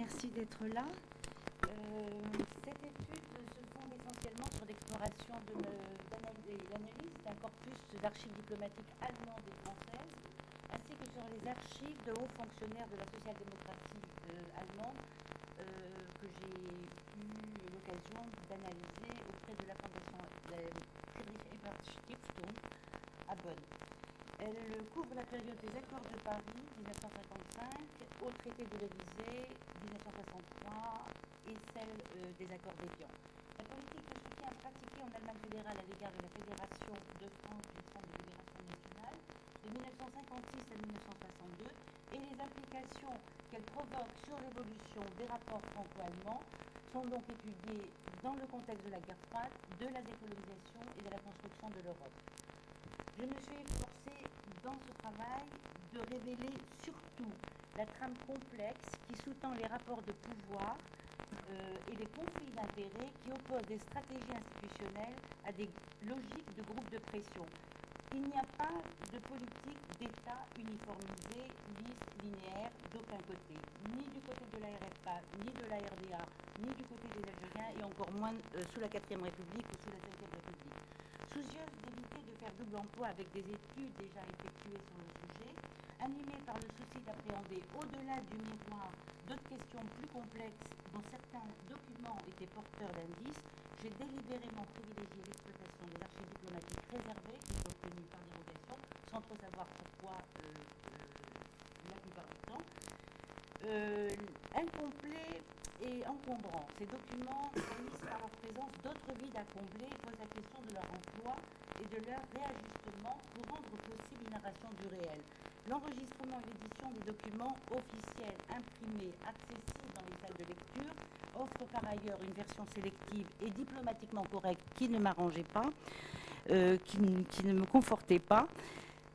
merci d'être là. Cette étude se fonde essentiellement sur l'exploration et l'analyse d'un corpus d'archives diplomatiques allemandes et françaises, ainsi que sur les archives de hauts fonctionnaires de la social-démocratie allemande que j'ai eu l'occasion d'analyser auprès de la fondation Friedrich-Ebert-Stiftung à Bonn. Elle couvre la période des accords de Paris 1955 au traité de l'Élysée 1963 et celle des accords d'Évian. La politique de soutien pratiquée en Allemagne fédérale à l'égard de la Fédération de France du Front de libération nationale de 1956 à 1962 et les implications qu'elle provoque sur l'évolution des rapports franco-allemands sont donc étudiées dans le contexte de la guerre froide, de la décolonisation et de la construction de l'Europe. Je me suis efforcée dans ce travail de révéler surtout la trame complexe qui sous-tend les rapports de pouvoir et les conflits d'intérêts qui opposent des stratégies institutionnelles à des logiques de groupes de pression. Il n'y a pas de politique d'État uniformisée, lisse, linéaire, d'aucun côté, ni du côté de la RFA, ni de la RDA, ni du côté des Algériens, et encore moins sous la 4e République ou sous la 5e République. Soucieuse d'éviter de faire double emploi avec des études déjà effectuées sur le sujet, animée par le souci d'appréhender au-delà du miroir d'autres questions plus complexes dont certains documents étaient porteurs d'indices, j'ai délibérément privilégié l'exploitation des archives diplomatiques réservées qui sont obtenues par dérogation, sans trop savoir pourquoi la plupart du temps. Incomplets et encombrants, ces documents finissent par leur présence d'autres vides à combler et posent la question de leur emploi et de leur réajustement pour rendre possible une narration du réel. L'enregistrement et l'édition des documents officiels, imprimés, accessibles dans les salles de lecture, offrent par ailleurs une version sélective et diplomatiquement correcte qui ne m'arrangeait pas, qui ne me confortait pas.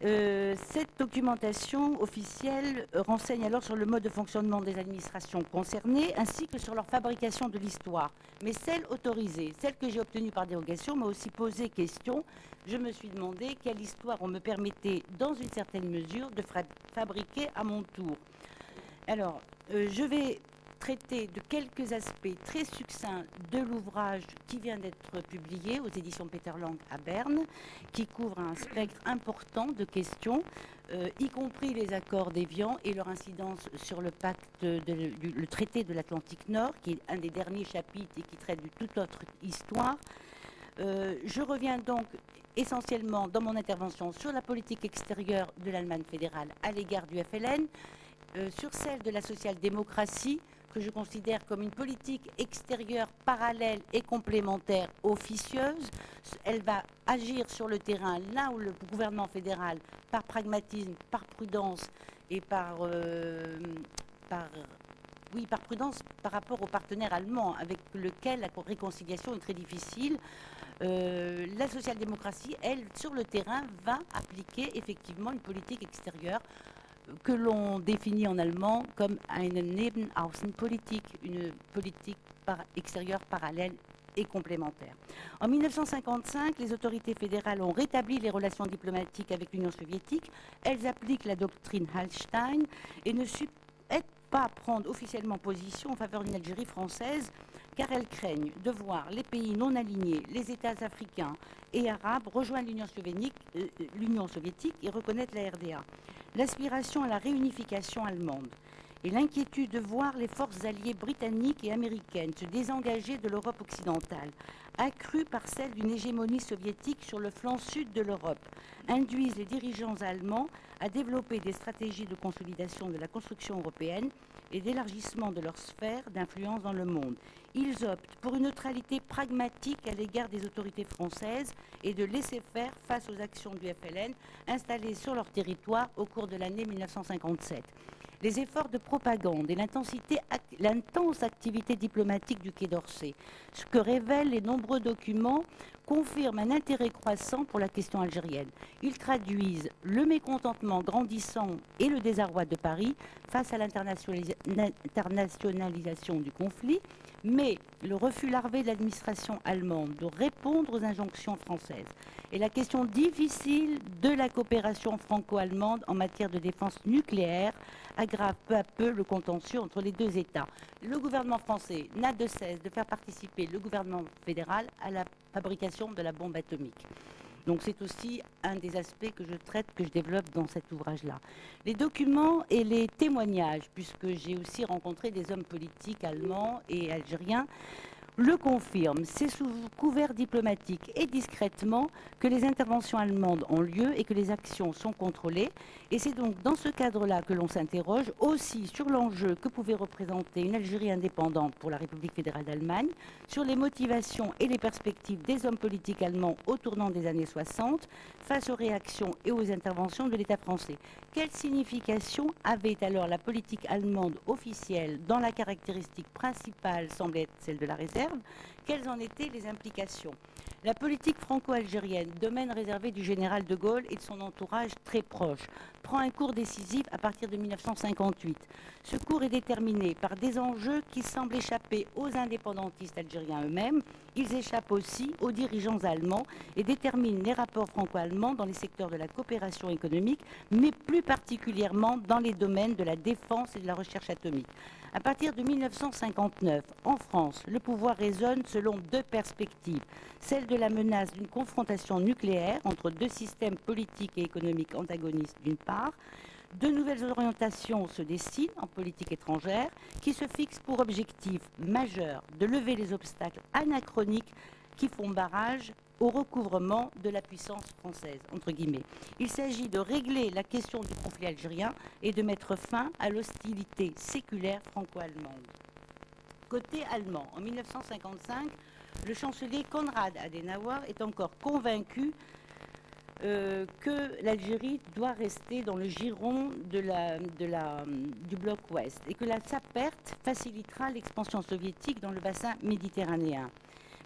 Cette documentation officielle renseigne alors sur le mode de fonctionnement des administrations concernées ainsi que sur leur fabrication de l'histoire. Mais celle autorisée, celle que j'ai obtenue par dérogation, m'a aussi posé question. Je me suis demandé quelle histoire on me permettait, dans une certaine mesure, de fabriquer à mon tour. Alors, je vais traiter de quelques aspects très succincts de l'ouvrage qui vient d'être publié aux éditions Peter Lang à Berne, qui couvre un spectre important de questions, y compris les accords d'Évian et leur incidence sur le pacte, le traité de l'Atlantique Nord, qui est un des derniers chapitres et qui traite de toute autre histoire. Je reviens donc essentiellement dans mon intervention sur la politique extérieure de l'Allemagne fédérale à l'égard du FLN, sur celle de la social-démocratie, que je considère comme une politique extérieure parallèle et complémentaire officieuse. Elle va agir sur le terrain là où le gouvernement fédéral, par pragmatisme, par prudence et par prudence par rapport aux partenaires allemands avec lequel la réconciliation est très difficile. La social-démocratie, elle, sur le terrain, va appliquer effectivement une politique extérieure que l'on définit en allemand comme eine Nebenaußenpolitik, une politique extérieure parallèle et complémentaire. En 1955, les autorités fédérales ont rétabli les relations diplomatiques avec l'Union soviétique. Elles appliquent la doctrine Hallstein et ne souhaitent pas prendre officiellement position en faveur d'une Algérie française, car elles craignent de voir les pays non alignés, les États africains et arabes, rejoindre l'Union soviétique et reconnaître la RDA. L'aspiration à la réunification allemande et l'inquiétude de voir les forces alliées britanniques et américaines se désengager de l'Europe occidentale, accrues par celle d'une hégémonie soviétique sur le flanc sud de l'Europe, induisent les dirigeants allemands à développer des stratégies de consolidation de la construction européenne et d'élargissement de leur sphère d'influence dans le monde. Ils optent pour une neutralité pragmatique à l'égard des autorités françaises et de laisser faire face aux actions du FLN installées sur leur territoire au cours de l'année 1957. Les efforts de propagande et l'intense activité diplomatique du Quai d'Orsay, ce que révèlent les nombreux documents confirment un intérêt croissant pour la question algérienne. Ils traduisent le mécontentement grandissant et le désarroi de Paris face à l'internationalisation du conflit, mais le refus larvé de l'administration allemande de répondre aux injonctions françaises et la question difficile de la coopération franco-allemande en matière de défense nucléaire aggrave peu à peu le contentieux entre les deux États. Le gouvernement français n'a de cesse de faire participer le gouvernement fédéral à la fabrication de la bombe atomique. Donc c'est aussi un des aspects que je traite, que je développe dans cet ouvrage-là. Les documents et les témoignages, puisque j'ai aussi rencontré des hommes politiques allemands et algériens, le confirment. C'est sous couvert diplomatique et discrètement que les interventions allemandes ont lieu et que les actions sont contrôlées. Et c'est donc dans ce cadre-là que l'on s'interroge aussi sur l'enjeu que pouvait représenter une Algérie indépendante pour la République fédérale d'Allemagne, sur les motivations et les perspectives des hommes politiques allemands au tournant des années 60 face aux réactions et aux interventions de l'État français. Quelle signification avait alors la politique allemande officielle dans la caractéristique principale semblait être celle de la réserve? Quelles en étaient les implications? La politique franco-algérienne, domaine réservé du général de Gaulle et de son entourage très proche, prend un cours décisif à partir de 1958. Ce cours est déterminé par des enjeux qui semblent échapper aux indépendantistes algériens eux-mêmes. Ils échappent aussi aux dirigeants allemands et déterminent les rapports franco-allemands dans les secteurs de la coopération économique, mais plus particulièrement dans les domaines de la défense et de la recherche atomique. À partir de 1959, en France, le pouvoir raisonne selon deux perspectives. Celle de la menace d'une confrontation nucléaire entre deux systèmes politiques et économiques antagonistes d'une part. De nouvelles orientations se dessinent en politique étrangère qui se fixent pour objectif majeur de lever les obstacles anachroniques qui font barrage au recouvrement de la puissance française, entre guillemets. Il s'agit de régler la question du conflit algérien et de mettre fin à l'hostilité séculaire franco-allemande. Côté allemand, en 1955, le chancelier Konrad Adenauer est encore convaincu que l'Algérie doit rester dans le giron du bloc ouest et que sa perte facilitera l'expansion soviétique dans le bassin méditerranéen.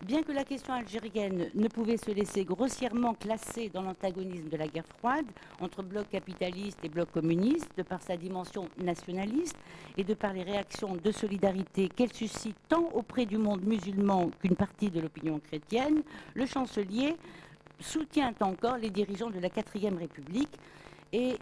Bien que la question algérienne ne pouvait se laisser grossièrement classer dans l'antagonisme de la guerre froide entre bloc capitaliste et bloc communiste, de par sa dimension nationaliste et de par les réactions de solidarité qu'elle suscite tant auprès du monde musulman qu'une partie de l'opinion chrétienne, le chancelier soutient encore les dirigeants de la 4e République et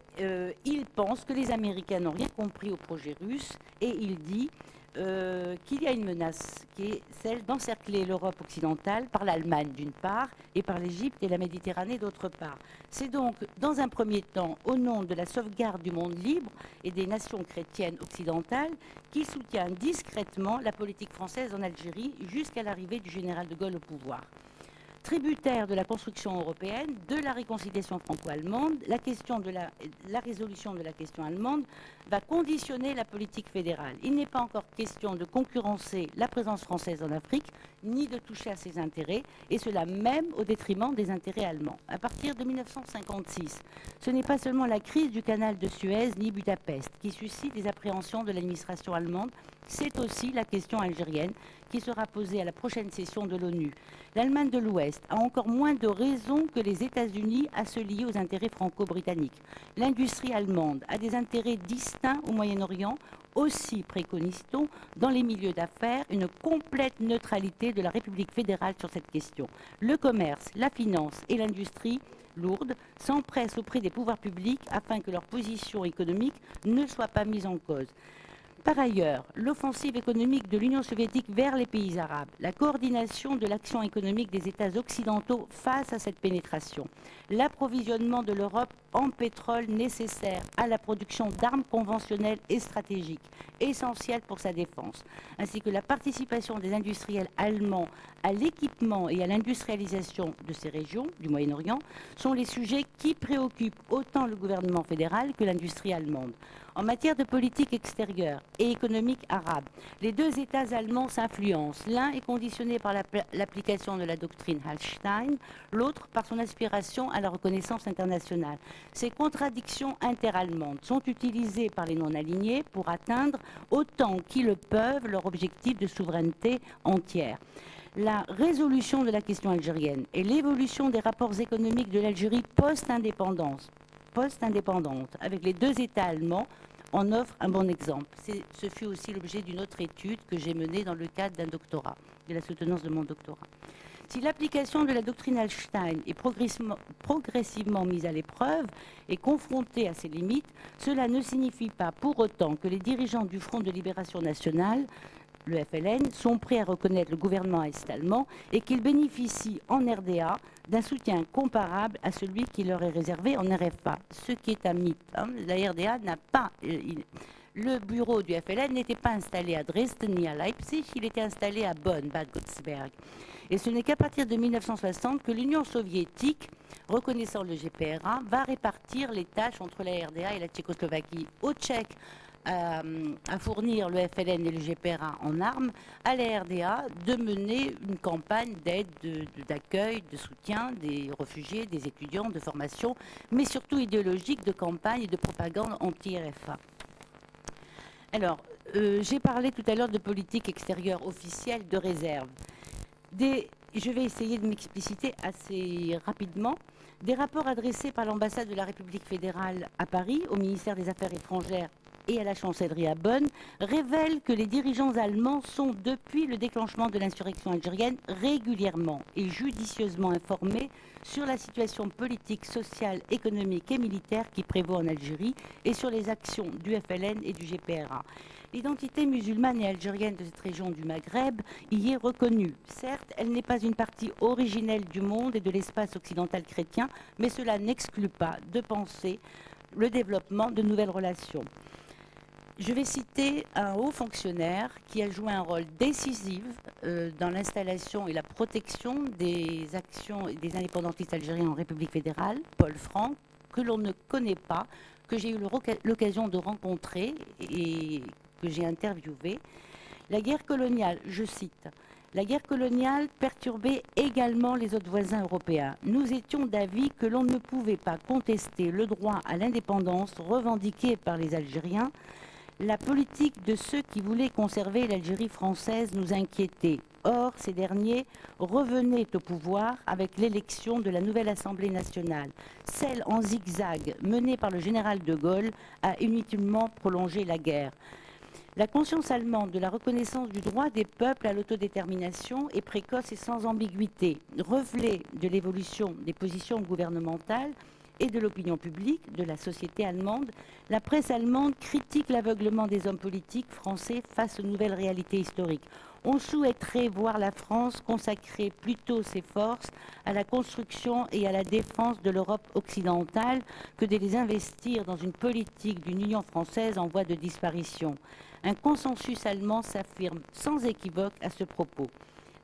il pense que les Américains n'ont rien compris au projet russe et il dit qu'il y a une menace qui est celle d'encercler l'Europe occidentale par l'Allemagne d'une part et par l'Égypte et la Méditerranée d'autre part. C'est donc dans un premier temps au nom de la sauvegarde du monde libre et des nations chrétiennes occidentales qu'il soutient discrètement la politique française en Algérie jusqu'à l'arrivée du général de Gaulle au pouvoir. Tributaire de la construction européenne, de la réconciliation franco-allemande, la question de la résolution de la question allemande va conditionner la politique fédérale. Il n'est pas encore question de concurrencer la présence française en Afrique, ni de toucher à ses intérêts, et cela même au détriment des intérêts allemands. À partir de 1956, ce n'est pas seulement la crise du canal de Suez ni Budapest qui suscite les appréhensions de l'administration allemande, c'est aussi la question algérienne qui sera posée à la prochaine session de l'ONU. L'Allemagne de l'Ouest a encore moins de raisons que les États-Unis à se lier aux intérêts franco-britanniques. L'industrie allemande a des intérêts distincts au Moyen-Orient. Aussi préconise-t-on, dans les milieux d'affaires, une complète neutralité de la République fédérale sur cette question. Le commerce, la finance et l'industrie lourde s'empressent auprès des pouvoirs publics afin que leur position économique ne soit pas mise en cause. Par ailleurs, l'offensive économique de l'Union soviétique vers les pays arabes, la coordination de l'action économique des États occidentaux face à cette pénétration, l'approvisionnement de l'Europe en pétrole nécessaire à la production d'armes conventionnelles et stratégiques, essentielles pour sa défense, ainsi que la participation des industriels allemands à l'équipement et à l'industrialisation de ces régions du Moyen-Orient, sont les sujets qui préoccupent autant le gouvernement fédéral que l'industrie allemande. En matière de politique extérieure et économique arabe, les deux États allemands s'influencent. L'un est conditionné par l'application de la doctrine Hallstein, l'autre par son aspiration à la reconnaissance internationale. Ces contradictions interallemandes sont utilisées par les non-alignés pour atteindre autant qu'ils le peuvent leur objectif de souveraineté entière. la résolution de la question algérienne et l'évolution des rapports économiques de l'Algérie post-indépendante, avec les deux États allemands, en offre un bon exemple. Ce fut aussi l'objet d'une autre étude que j'ai menée dans le cadre d'un doctorat, de la soutenance de mon doctorat. Si l'application de la doctrine Hallstein est progressivement mise à l'épreuve et confrontée à ses limites, cela ne signifie pas pour autant que les dirigeants du Front de libération nationale, le FLN, sont prêts à reconnaître le gouvernement est-allemand et qu'ils bénéficient en RDA d'un soutien comparable à celui qui leur est réservé en RFA, ce qui est un mythe. La RDA n'a pas... Le bureau du FLN n'était pas installé à Dresden ni à Leipzig, il était installé à Bonn, Bad Godesberg. Et ce n'est qu'à partir de 1960 que l'Union soviétique, reconnaissant le GPRA, va répartir les tâches entre la RDA et la Tchécoslovaquie. Aux Tchèques, à fournir le FLN et le GPRA en armes, à la RDA de mener une campagne d'aide, d'accueil, de soutien des réfugiés, des étudiants, de formation, mais surtout idéologique, de campagne et de propagande anti-RFA. Alors, j'ai parlé tout à l'heure de politique extérieure officielle de réserve. Je vais essayer de m'expliciter assez rapidement. Des rapports adressés par l'ambassade de la République fédérale à Paris, au ministère des Affaires étrangères et à la chancellerie à Bonn, révèlent que les dirigeants allemands sont, depuis le déclenchement de l'insurrection algérienne, régulièrement et judicieusement informés sur la situation politique, sociale, économique et militaire qui prévaut en Algérie et sur les actions du FLN et du GPRA. L'identité musulmane et algérienne de cette région du Maghreb y est reconnue. Certes, elle n'est pas une partie originelle du monde et de l'espace occidental chrétien, mais cela n'exclut pas de penser le développement de nouvelles relations. Je vais citer un haut fonctionnaire qui a joué un rôle décisif dans l'installation et la protection des actions des indépendantistes algériens en République fédérale, Paul Franck, que l'on ne connaît pas, que j'ai eu l'occasion de rencontrer et que j'ai interviewé. La guerre coloniale, je cite, « La guerre coloniale perturbait également les autres voisins européens. Nous étions d'avis que l'on ne pouvait pas contester le droit à l'indépendance revendiqué par les Algériens. La politique de ceux qui voulaient conserver l'Algérie française nous inquiétait. Or, ces derniers revenaient au pouvoir avec l'élection de la nouvelle Assemblée nationale. Celle en zigzag, menée par le général de Gaulle, a inutilement prolongé la guerre. La conscience allemande de la reconnaissance du droit des peuples à l'autodétermination est précoce et sans ambiguïté, reflet de l'évolution des positions gouvernementales et de l'opinion publique, de la société allemande. La presse allemande critique l'aveuglement des hommes politiques français face aux nouvelles réalités historiques. On souhaiterait voir la France consacrer plutôt ses forces à la construction et à la défense de l'Europe occidentale que de les investir dans une politique d'une Union française en voie de disparition. Un consensus allemand s'affirme sans équivoque à ce propos.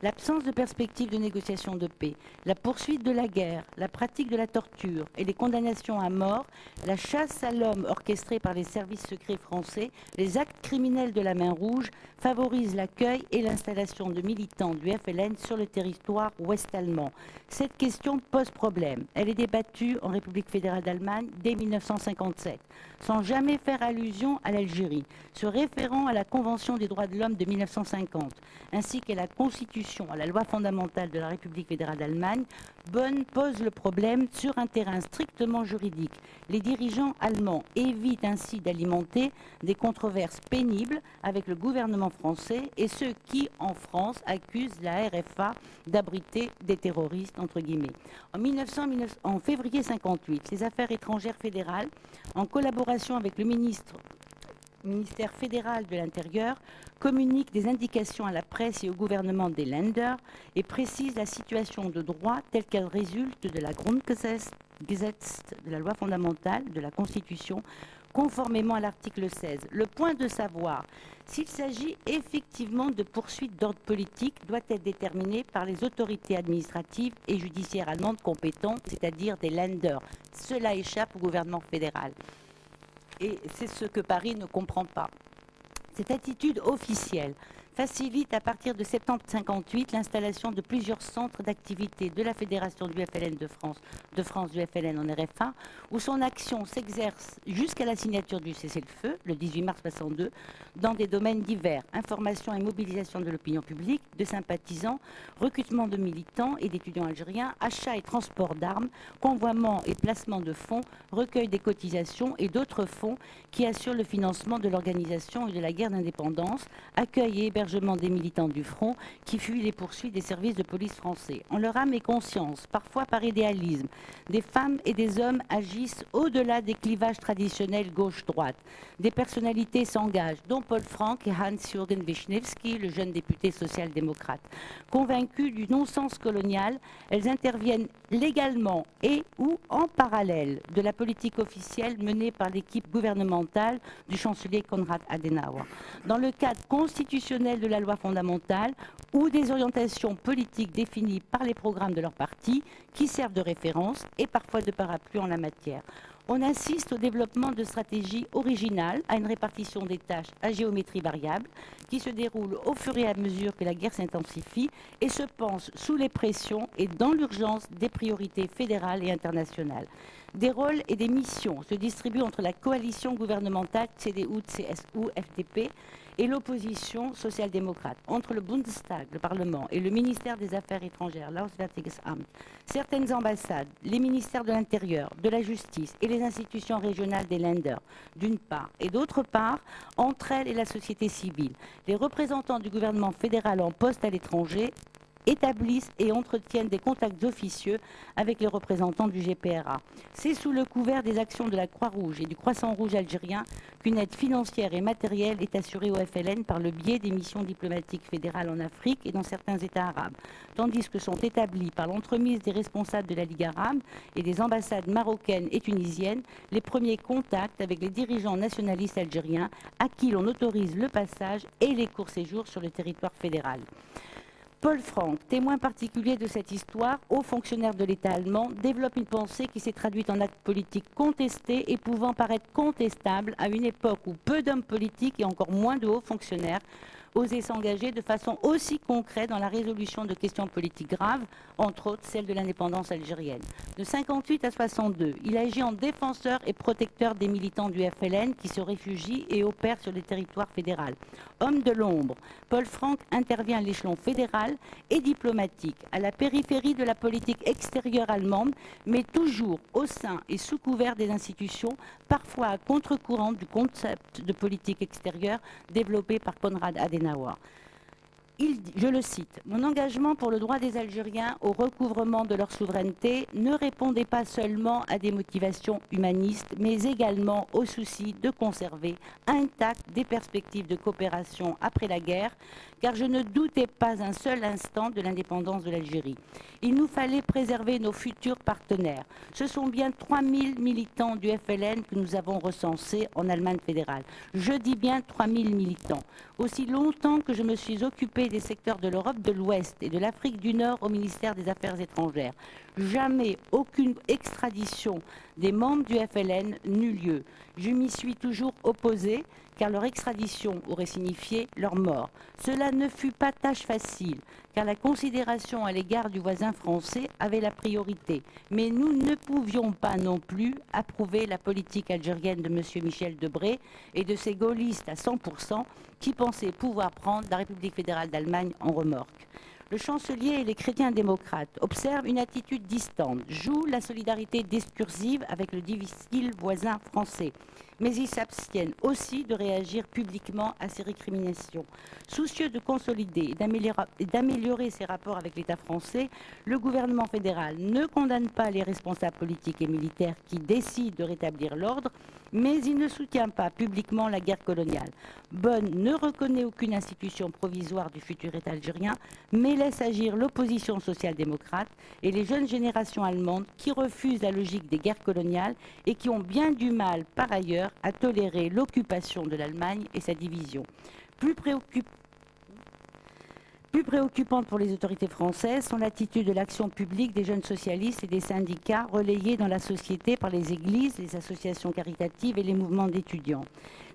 L'absence de perspective de négociation de paix, la poursuite de la guerre, la pratique de la torture et les condamnations à mort, la chasse à l'homme orchestrée par les services secrets français, les actes criminels de la main rouge favorisent l'accueil et l'installation de militants du FLN sur le territoire ouest-allemand. Cette question pose problème. Elle est débattue en République fédérale d'Allemagne dès 1957, sans jamais faire allusion à l'Algérie, se référant à la Convention des droits de l'homme de 1950, ainsi qu'à la Constitution, à la loi fondamentale de la République fédérale d'Allemagne. Bonn pose le problème sur un terrain strictement juridique. Les dirigeants allemands évitent ainsi d'alimenter des controverses pénibles avec le gouvernement français et ceux qui, en France, accusent la RFA d'abriter des terroristes, entre guillemets. En février 1958, les Affaires étrangères fédérales, en collaboration avec le ministère fédéral de l'Intérieur, communique des indications à la presse et au gouvernement des Länder et précise la situation de droit telle qu'elle résulte de la Grundgesetz, de la loi fondamentale, de la Constitution, conformément à l'article 16. Le point de savoir s'il s'agit effectivement de poursuites d'ordre politique doit être déterminé par les autorités administratives et judiciaires allemandes compétentes, c'est-à-dire des Länder. Cela échappe au gouvernement fédéral. Et c'est ce que Paris ne comprend pas. Cette attitude officielle facilite à partir de septembre 1958 l'installation de plusieurs centres d'activité de la Fédération du FLN de France du FLN en RFA, où son action s'exerce jusqu'à la signature du cessez-le-feu, le 18 mars 1962, dans des domaines divers, information et mobilisation de l'opinion publique, de sympathisants, recrutement de militants et d'étudiants algériens, achat et transport d'armes, convoiement et placement de fonds, recueil des cotisations et d'autres fonds qui assurent le financement de l'organisation et de la guerre d'indépendance, accueil et hébergement des militants du front qui fuient les poursuites des services de police français. En leur âme et conscience, parfois par idéalisme, des femmes et des hommes agissent au-delà des clivages traditionnels gauche-droite. Des personnalités s'engagent, dont Paul Frank et Hans-Jürgen Wischnewski, le jeune député social-démocrate. Convaincus du non-sens colonial, elles interviennent légalement et ou en parallèle de la politique officielle menée par l'équipe gouvernementale du chancelier Konrad Adenauer, dans le cadre constitutionnel de la loi fondamentale ou des orientations politiques définies par les programmes de leur parti qui servent de référence et parfois de parapluie en la matière. On assiste au développement de stratégies originales à une répartition des tâches à géométrie variable qui se déroule au fur et à mesure que la guerre s'intensifie et se pense sous les pressions et dans l'urgence des priorités fédérales et internationales. Des rôles et des missions se distribuent entre la coalition gouvernementale CDU, CSU, FDP et l'opposition social-démocrate, entre le Bundestag, le Parlement, et le ministère des Affaires étrangères, l'Auswärtiges Amt, certaines ambassades, les ministères de l'Intérieur, de la Justice et les institutions régionales des Länder, d'une part, et d'autre part, entre elles et la société civile. Les représentants du gouvernement fédéral en poste à l'étranger établissent et entretiennent des contacts officieux avec les représentants du GPRA. C'est sous le couvert des actions de la Croix-Rouge et du Croissant-Rouge algérien qu'une aide financière et matérielle est assurée au FLN par le biais des missions diplomatiques fédérales en Afrique et dans certains États arabes, tandis que sont établis par l'entremise des responsables de la Ligue arabe et des ambassades marocaines et tunisiennes les premiers contacts avec les dirigeants nationalistes algériens à qui l'on autorise le passage et les courts séjours sur le territoire fédéral. Paul Frank, témoin particulier de cette histoire, haut fonctionnaire de l'État allemand, développe une pensée qui s'est traduite en actes politiques contestés et pouvant paraître contestables à une époque où peu d'hommes politiques et encore moins de hauts fonctionnaires osaient s'engager de façon aussi concrète dans la résolution de questions politiques graves, entre autres celle de l'indépendance algérienne. De 1958 à 1962, il agit en défenseur et protecteur des militants du FLN qui se réfugient et opèrent sur le territoire fédéral. Homme de l'ombre, Paul Frank intervient à l'échelon fédéral et diplomatique, à la périphérie de la politique extérieure allemande, mais toujours au sein et sous couvert des institutions, parfois à contre-courant du concept de politique extérieure développé par Konrad Adenauer. Je le cite, « Mon engagement pour le droit des Algériens au recouvrement de leur souveraineté ne répondait pas seulement à des motivations humanistes, mais également au souci de conserver intactes des perspectives de coopération après la guerre, car je ne doutais pas un seul instant de l'indépendance de l'Algérie. Il nous fallait préserver nos futurs partenaires. Ce sont bien 3000 militants du FLN que nous avons recensés en Allemagne fédérale. Je dis bien 3000 militants. Aussi longtemps que je me suis occupé des secteurs de l'Europe de l'Ouest et de l'Afrique du Nord au ministère des Affaires étrangères, jamais aucune extradition des membres du FLN n'eut lieu. Je m'y suis toujours opposé, car leur extradition aurait signifié leur mort. Cela ne fut pas tâche facile, car la considération à l'égard du voisin français avait la priorité. Mais nous ne pouvions pas non plus approuver la politique algérienne de M. Michel Debré et de ses gaullistes à 100% qui pensaient pouvoir prendre la République fédérale d'Allemagne en remorque. Le chancelier et les chrétiens démocrates observent une attitude distante, jouent la solidarité discursive avec le difficile voisin français, mais ils s'abstiennent aussi de réagir publiquement à ces récriminations. Soucieux de consolider et d'améliorer ses rapports avec l'État français, le gouvernement fédéral ne condamne pas les responsables politiques et militaires qui décident de rétablir l'ordre, mais il ne soutient pas publiquement la guerre coloniale. Bonn ne reconnaît aucune institution provisoire du futur État algérien, mais laisse agir l'opposition social-démocrate et les jeunes générations allemandes qui refusent la logique des guerres coloniales et qui ont bien du mal, par ailleurs, à tolérer l'occupation de l'Allemagne et sa division. Plus Plus préoccupante pour les autorités françaises sont l'attitude de l'action publique des jeunes socialistes et des syndicats relayés dans la société par les églises, les associations caritatives et les mouvements d'étudiants.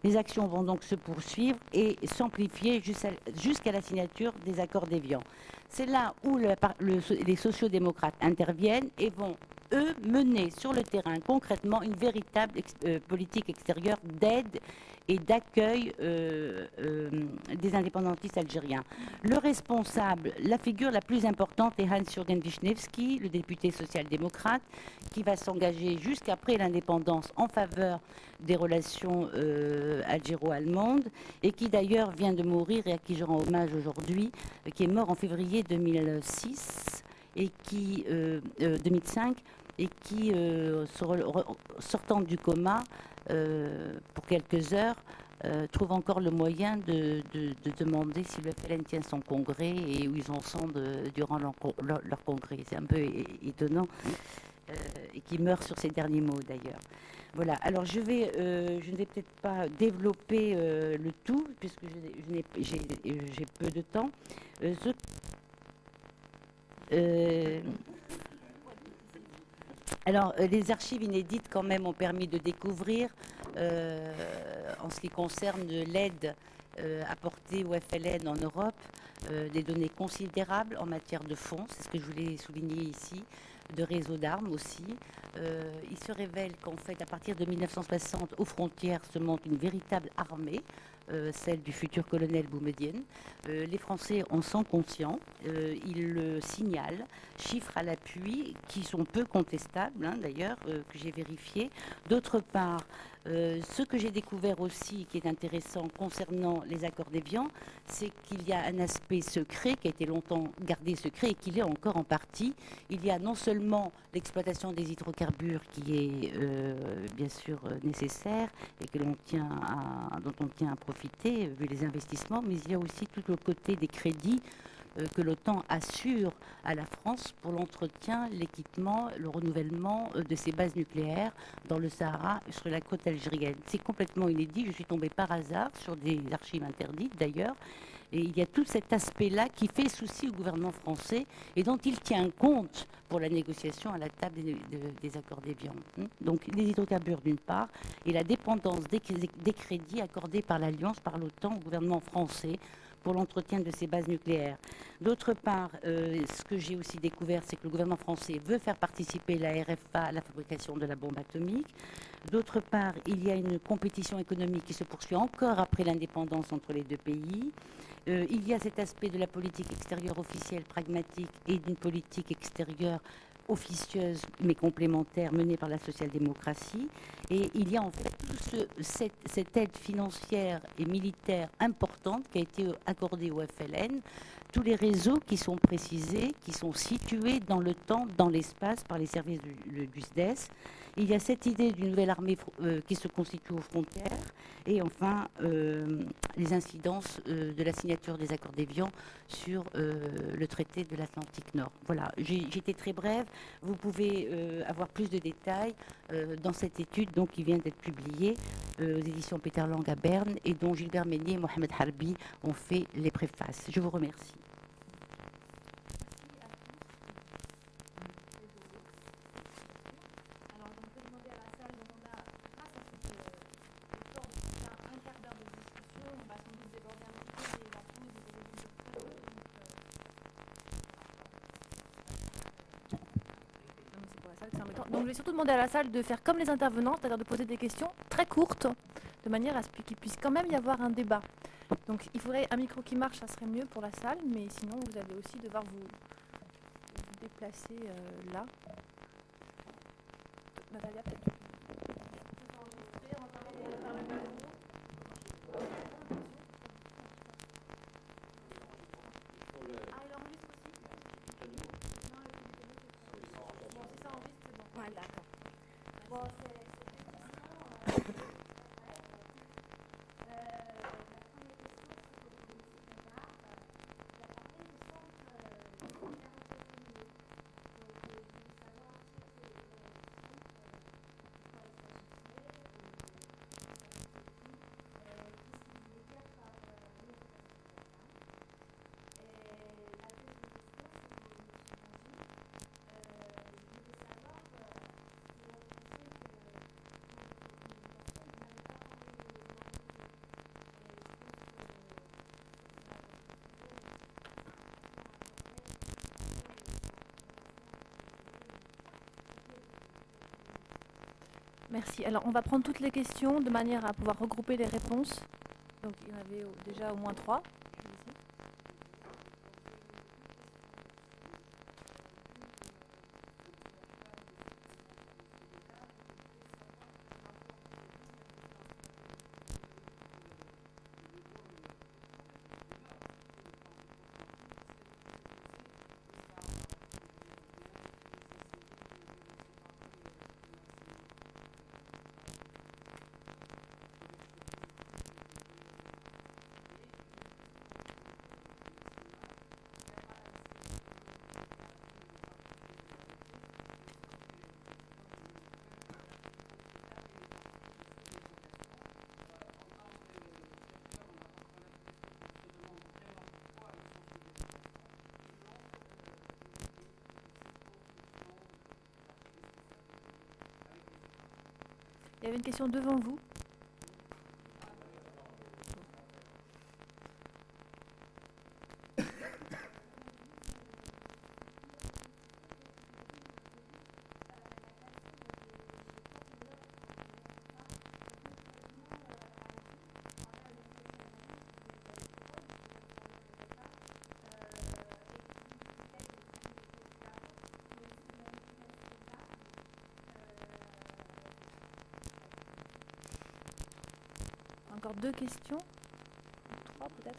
Les actions vont donc se poursuivre et s'amplifier jusqu'à la signature des accords d'Évian. C'est là où les sociodémocrates interviennent et vont, eux, mener sur le terrain concrètement une véritable politique extérieure d'aide et d'accueil des indépendantistes algériens. Le responsable, la figure la plus importante est Hans-Jürgen Wischnewski, le député social-démocrate, qui va s'engager jusqu'après l'indépendance en faveur des relations algéro-allemandes et qui d'ailleurs vient de mourir et à qui je rends hommage aujourd'hui, qui est mort en février 2006 et qui 2005 et qui, sortant du coma pour quelques heures, trouve encore le moyen de demander si le FLN tient son congrès et où ils en sont durant leur congrès. C'est un peu étonnant et qui meurt sur ses derniers mots d'ailleurs. Voilà, alors je ne vais peut-être pas développer le tout puisque j'ai peu de temps. Alors, les archives inédites, quand même, ont permis de découvrir, en ce qui concerne l'aide apportée au FLN en Europe, des données considérables en matière de fonds, c'est ce que je voulais souligner ici, de réseaux d'armes aussi. Il se révèle qu'en fait, à partir de 1960, aux frontières se monte une véritable armée, celle du futur colonel Boumedienne. Les Français en sont conscients, ils le signalent, chiffres à l'appui qui sont peu contestables, hein, d'ailleurs, que j'ai vérifié. D'autre part, ce que j'ai découvert aussi, qui est intéressant concernant les accords d'Évian, c'est qu'il y a un aspect secret qui a été longtemps gardé secret et qu'il est encore en partie. Il y a non seulement l'exploitation des hydrocarbures qui est bien sûr nécessaire et que dont on tient à profiter vu les investissements, mais il y a aussi tout le côté des crédits que l'OTAN assure à la France pour l'entretien, l'équipement, le renouvellement de ses bases nucléaires dans le Sahara, sur la côte algérienne. C'est complètement inédit. Je suis tombée par hasard sur des archives interdites d'ailleurs. Et il y a tout cet aspect-là qui fait souci au gouvernement français et dont il tient compte pour la négociation à la table des accords d'Évian. Donc les hydrocarbures d'une part et la dépendance des crédits accordés par l'Alliance, par l'OTAN au gouvernement français pour l'entretien de ses bases nucléaires. D'autre part, ce que j'ai aussi découvert, c'est que le gouvernement français veut faire participer la RFA à la fabrication de la bombe atomique. D'autre part, il y a une compétition économique qui se poursuit encore après l'indépendance entre les deux pays. Il y a cet aspect de la politique extérieure officielle pragmatique et d'une politique extérieure officieuse mais complémentaire menée par la social-démocratie. Et il y a en fait cette aide financière et militaire importante qui a été accordée au FLN, tous les réseaux qui sont précisés, qui sont situés dans le temps, dans l'espace par les services du SDES. Il y a cette idée d'une nouvelle armée qui se constitue aux frontières et enfin les incidences de la signature des accords d'Évian sur le traité de l'Atlantique Nord. Voilà, j'ai été très brève. Vous pouvez avoir plus de détails dans cette étude donc, qui vient d'être publiée aux éditions Peter Lang à Berne et dont Gilbert Meignet et Mohamed Harbi ont fait les préfaces. Je vous remercie. Donc je vais surtout demander à la salle de faire comme les intervenants, c'est-à-dire de poser des questions très courtes, de manière à ce qu'il puisse quand même y avoir un débat. Donc il faudrait un micro qui marche, ça serait mieux pour la salle, mais sinon vous allez aussi devoir vous déplacer là. Natalia, peut-être. Merci. Alors, on va prendre toutes les questions de manière à pouvoir regrouper les réponses. Donc, il y en avait déjà au moins 3. Il y avait une question devant vous. Encore 2 questions. 3 peut-être.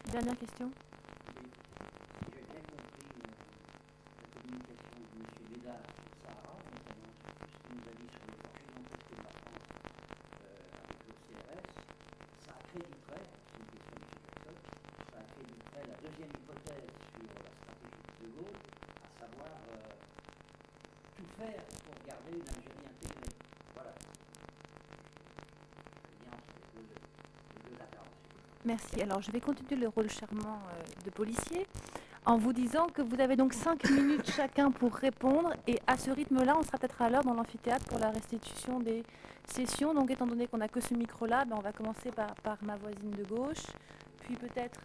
Dernière question. Si j'ai bien compris la communication de M. Léda sur Sahara, notamment sur tout ce qu'il nous a dit sur le forfait d'entité de la France avec l'OCRS, ça accréditerait, c'est une question de M. Jackson, ça accréditerait la deuxième hypothèse sur la stratégie de Gaulle, à savoir tout faire pour garder une Algérie intégrée. Voilà. Le lien entre les deux interventions. Merci. Alors, je vais continuer le rôle charmant de policier en vous disant que vous avez donc 5 minutes chacun pour répondre. Et à ce rythme-là, on sera peut-être à l'heure dans l'amphithéâtre pour la restitution des sessions. Donc, étant donné qu'on n'a que ce micro-là, on va commencer par ma voisine de gauche, puis peut-être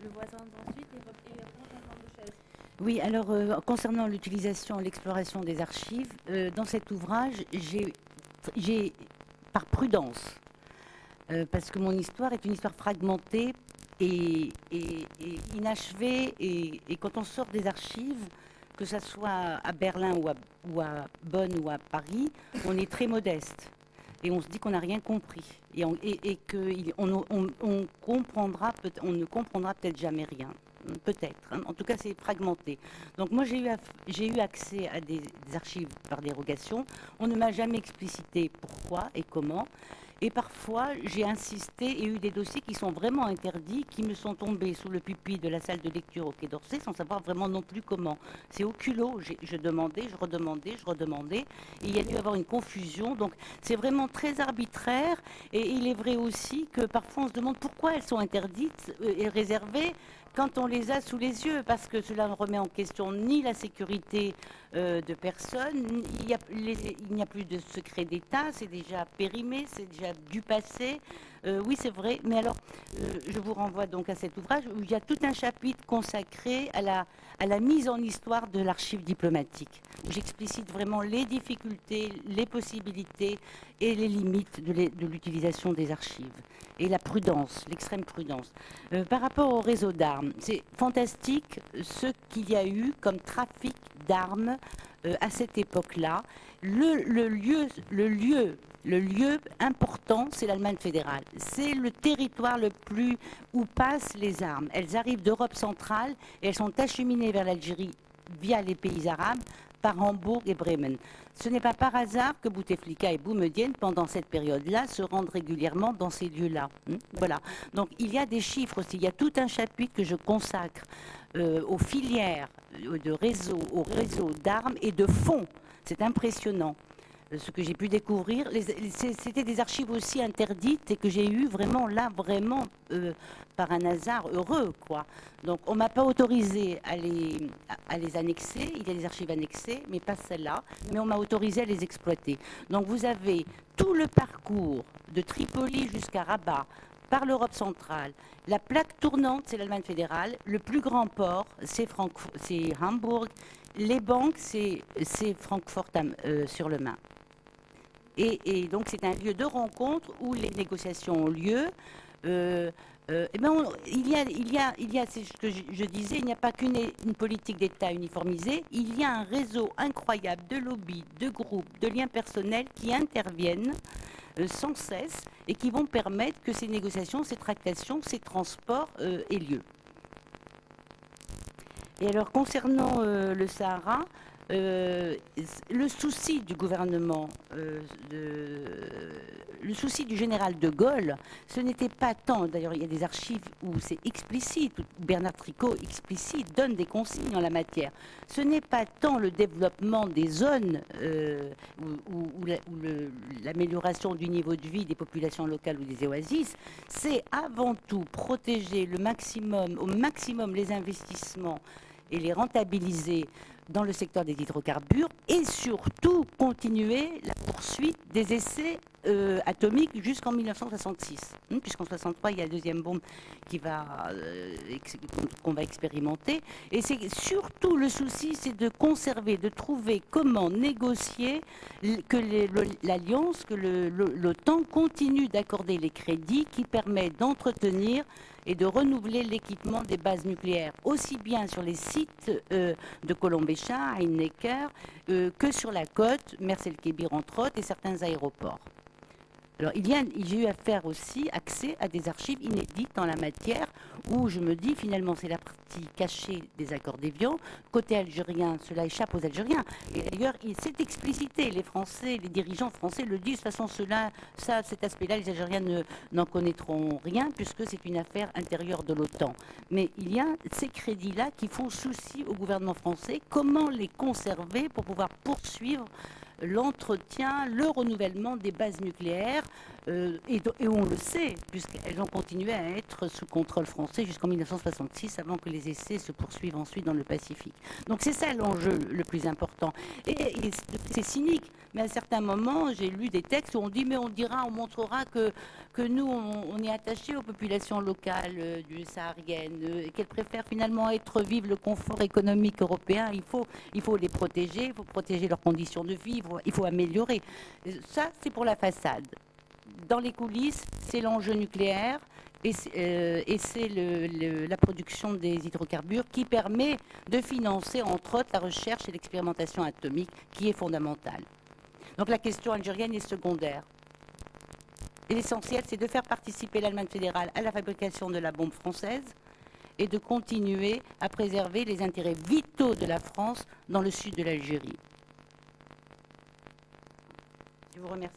le voisin d'ensuite et reprendre un temps de chaise. Oui, alors concernant l'utilisation, l'exploration des archives, dans cet ouvrage, j'ai par prudence, parce que mon histoire est une histoire fragmentée et inachevée, et quand on sort des archives, que ce soit à Berlin ou à Bonn ou à Paris, on est très modeste. Et on se dit qu'on n'a rien compris. Et qu'on on ne comprendra peut-être jamais rien. Peut-être. Hein. En tout cas, c'est fragmenté. Donc moi, j'ai eu accès à des archives par dérogation. On ne m'a jamais explicité pourquoi et comment. Et parfois, j'ai insisté et eu des dossiers qui sont vraiment interdits, qui me sont tombés sous le pupitre de la salle de lecture au Quai d'Orsay, sans savoir vraiment non plus comment. C'est au culot. Je demandais, je redemandais. Et il y a dû y avoir une confusion. Donc, c'est vraiment très arbitraire. Et il est vrai aussi que parfois, on se demande pourquoi elles sont interdites et réservées quand on les a sous les yeux, parce que cela ne remet en question ni la sécurité de personne, il n'y a plus de secret d'État, c'est déjà périmé, c'est déjà du passé. Oui, c'est vrai. Mais alors, je vous renvoie donc à cet ouvrage où il y a tout un chapitre consacré à la mise en histoire de l'archive diplomatique. J'explicite vraiment les difficultés, les possibilités et les limites de l'utilisation des archives. Et la prudence, l'extrême prudence. Par rapport au réseau d'armes, c'est fantastique ce qu'il y a eu comme trafic d'armes à cette époque-là. Le lieu important, c'est l'Allemagne fédérale. C'est le territoire le plus où passent les armes. Elles arrivent d'Europe centrale et elles sont acheminées vers l'Algérie via les pays arabes par Hambourg et Bremen. Ce n'est pas par hasard que Bouteflika et Boumedienne, pendant cette période-là, se rendent régulièrement dans ces lieux-là. Voilà. Donc il y a des chiffres aussi. Il y a tout un chapitre que je consacre aux filières de réseau, aux réseaux d'armes et de fonds. C'est impressionnant. Ce que j'ai pu découvrir, c'était des archives aussi interdites et que j'ai eu vraiment là, par un hasard heureux, quoi. Donc on m'a pas autorisé à les annexer, il y a des archives annexées, mais pas celles-là, mais on m'a autorisé à les exploiter. Donc vous avez tout le parcours de Tripoli jusqu'à Rabat, par l'Europe centrale. La plaque tournante, c'est l'Allemagne fédérale. Le plus grand port, c'est Hambourg. Les banques, c'est Francfort sur le Main. Et donc c'est un lieu de rencontre où les négociations ont lieu. Il y a, c'est ce que je disais, il n'y a pas qu'une politique d'État uniformisée, il y a un réseau incroyable de lobbies, de groupes, de liens personnels qui interviennent sans cesse et qui vont permettre que ces négociations, ces tractations, ces transports aient lieu. Et alors concernant le Sahara, le souci du gouvernement, le souci du général de Gaulle, ce n'était pas tant, d'ailleurs il y a des archives où c'est explicite, où Bernard Tricot explicite, donne des consignes en la matière. Ce n'est pas tant le développement des zones ou l'amélioration du niveau de vie des populations locales ou des oasis, c'est avant tout protéger au maximum les investissements et les rentabiliser dans le secteur des hydrocarbures et surtout continuer la poursuite des essais atomiques jusqu'en 1966. Puisqu'en 1963, il y a la deuxième bombe qu'on va expérimenter. Et c'est surtout le souci, c'est de conserver, de trouver comment négocier que l'Alliance, que l'OTAN continue d'accorder les crédits qui permettent d'entretenir et de renouveler l'équipement des bases nucléaires, aussi bien sur les sites de Colombécha, Heinecker, que sur la côte, Mers-el-Kébir entre autres, et certains aéroports. Alors, j'ai eu accès à des archives inédites en la matière, où je me dis, finalement, c'est la partie cachée des accords d'Évian. Côté algérien, cela échappe aux Algériens. Et d'ailleurs, c'est explicité. Les Français, les dirigeants français le disent. De toute façon, cet aspect-là, les Algériens n'en connaîtront rien, puisque c'est une affaire intérieure de l'OTAN. Mais il y a ces crédits-là qui font souci au gouvernement français. Comment les conserver pour pouvoir poursuivre l'entretien, le renouvellement des bases nucléaires, et on le sait, puisqu'elles ont continué à être sous contrôle français jusqu'en 1966, avant que les essais se poursuivent ensuite dans le Pacifique. Donc c'est ça l'enjeu le plus important. Et c'est cynique, mais à certains moments, j'ai lu des textes où on dit, mais on montrera que nous, on est attachés aux populations locales sahariennes, et qu'elles préfèrent finalement vivre le confort économique européen. Il faut les protéger, il faut protéger leurs conditions de vie, il faut améliorer. Ça, c'est pour la façade. Dans les coulisses, c'est l'enjeu nucléaire et c'est la production des hydrocarbures qui permet de financer, entre autres, la recherche et l'expérimentation atomique qui est fondamentale. Donc la question algérienne est secondaire. Et l'essentiel, c'est de faire participer l'Allemagne fédérale à la fabrication de la bombe française et de continuer à préserver les intérêts vitaux de la France dans le sud de l'Algérie. Je vous remercie.